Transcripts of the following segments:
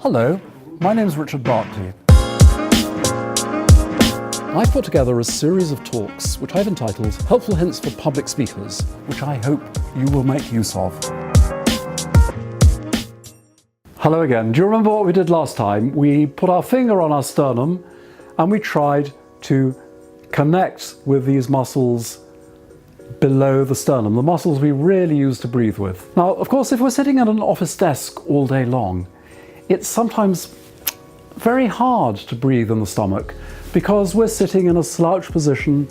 Hello, my name is Richard Berkeley. I've put together a series of talks which I've entitled Helpful Hints for Public Speakers, which I hope you will make use of. Hello again. Do you remember what we did last time? We put our finger on our sternum and we tried to connect with these muscles below the sternum, the muscles we really use to breathe with. Now, of course, if we're sitting at an office desk all day long, it's sometimes very hard to breathe in the stomach because we're sitting in a slouch position,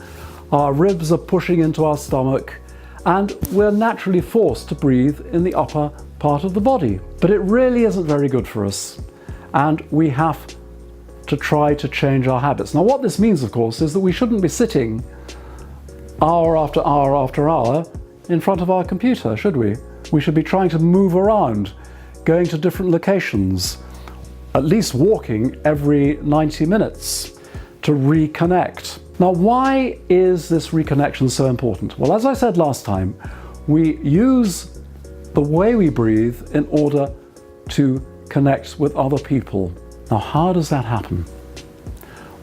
our ribs are pushing into our stomach, and we're naturally forced to breathe in the upper part of the body. But it really isn't very good for us, and we have to try to change our habits. Now, what this means, of course, is that we shouldn't be sitting hour after hour after hour in front of our computer, should we? We should be trying to move around, going to different locations, at least walking every 90 minutes to reconnect. Now, why is this reconnection so important? Well, as I said last time, we use the way we breathe in order to connect with other people. Now, how does that happen?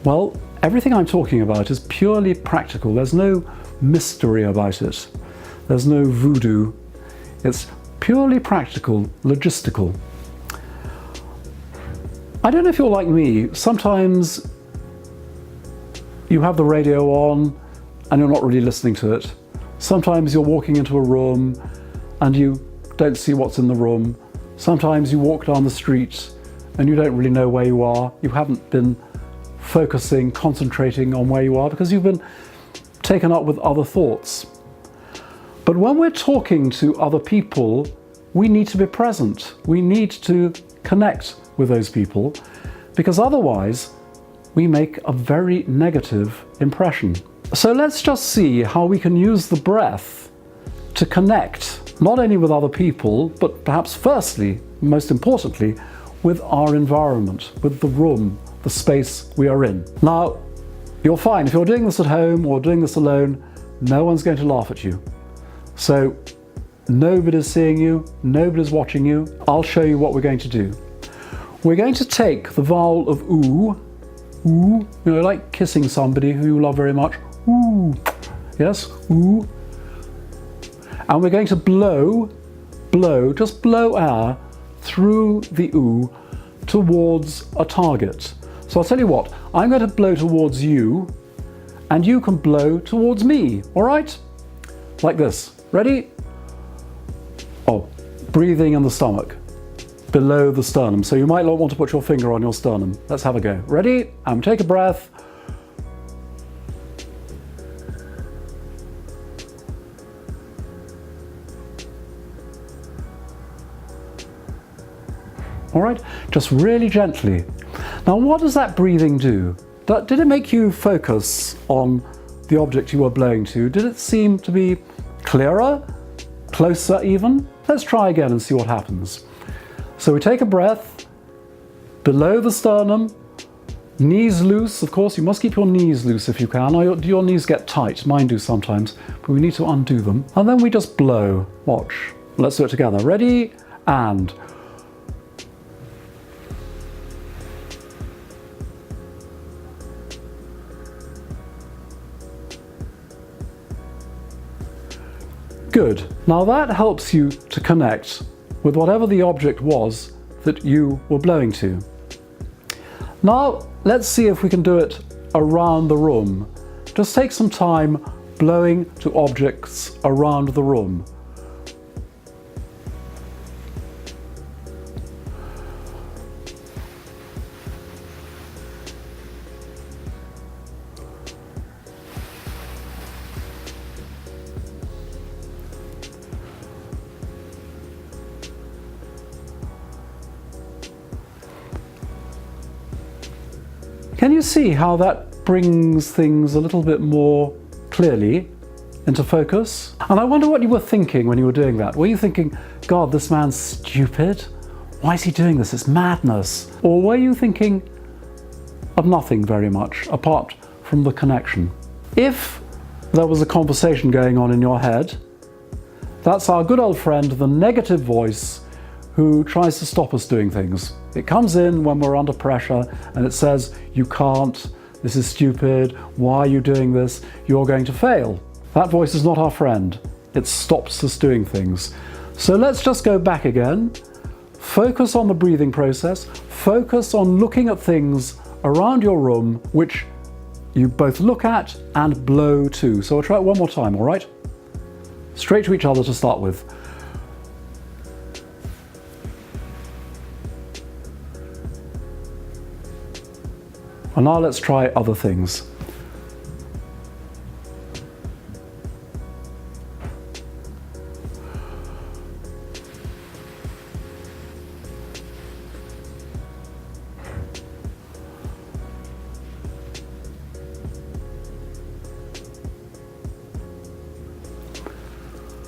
Well, everything I'm talking about is purely practical. There's no mystery about it. There's no voodoo. It's purely practical, logistical. I don't know if you're like me. Sometimes you have the radio on and you're not really listening to it. Sometimes you're walking into a room and you don't see what's in the room. Sometimes you walk down the street and you don't really know where you are. You haven't been focusing, concentrating on where you are because you've been taken up with other thoughts. But when we're talking to other people, we need to be present. We need to connect with those people because otherwise we make a very negative impression. So let's just see how we can use the breath to connect not only with other people, but perhaps firstly, most importantly, with our environment, with the room, the space we are in. Now, you're fine. If you're doing this at home or doing this alone, no one's going to laugh at you. So nobody's seeing you, nobody's watching you. I'll show you what we're going to do. We're going to take the vowel of oo, oo, you know, like kissing somebody who you love very much. Ooh, yes, ooh. And we're going to blow, just blow air through the oo towards a target. So I'll tell you what, I'm going to blow towards you and you can blow towards me, all right? Like this. Ready? Oh, breathing in the stomach, below the sternum. So you might not want to put your finger on your sternum. Let's have a go. Ready? Take a breath. All right, just really gently. Now, what does that breathing do? Did it make you focus on the object you were blowing to? Did it seem to be clearer, closer even? Let's try again and see what happens. So we take a breath, below the sternum, knees loose. Of course, you must keep your knees loose if you can, or do your knees get tight? Mine do sometimes, but we need to undo them. And then we just blow. Watch. Let's do it together. Ready? And good. Now that helps you to connect with whatever the object was that you were blowing to. Now let's see if we can do it around the room. Just take some time blowing to objects around the room. Can you see how that brings things a little bit more clearly into focus? And I wonder what you were thinking when you were doing that. Were you thinking, God, this man's stupid? Why is he doing this? It's madness. Or were you thinking of nothing very much apart from the connection? If there was a conversation going on in your head, that's our good old friend, the negative voice, who tries to stop us doing things. It comes in when we're under pressure and it says, you can't, this is stupid, why are you doing this, you're going to fail. That voice is not our friend. It stops us doing things. So let's just go back again. Focus on the breathing process. Focus on looking at things around your room which you both look at and blow to. So we'll try it one more time, all right? Straight to each other to start with. And now let's try other things.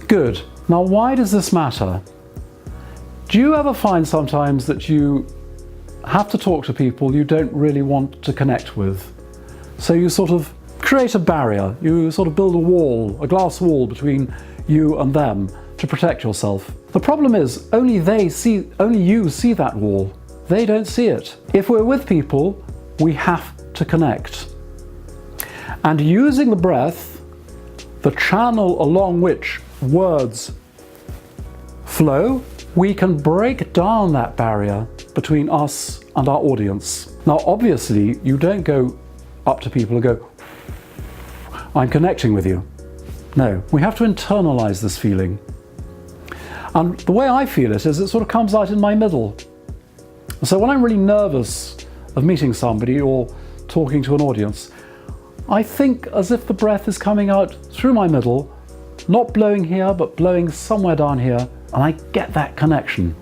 Good. Now, why does this matter? Do you ever find sometimes that you have to talk to people you don't really want to connect with? So you sort of create a barrier, you sort of build a wall, a glass wall between you and them to protect yourself. The problem is only you see that wall. They don't see it. If we're with people, we have to connect. And using the breath, the channel along which words flow, we can break down that barrier between us and our audience. Now, obviously, you don't go up to people and go, I'm connecting with you. No, we have to internalize this feeling. And the way I feel it is it sort of comes out in my middle. So when I'm really nervous of meeting somebody or talking to an audience, I think as if the breath is coming out through my middle, not blowing here, but blowing somewhere down here, and I get that connection.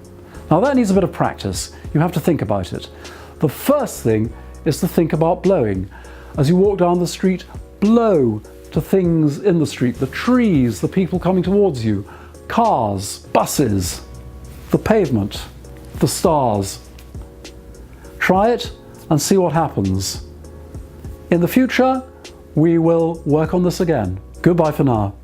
Now that needs a bit of practice. You have to think about it. The first thing is to think about blowing. As you walk down the street, blow to things in the street, the trees, the people coming towards you, cars, buses, the pavement, the stars. Try it and see what happens. In the future, we will work on this again. Goodbye for now.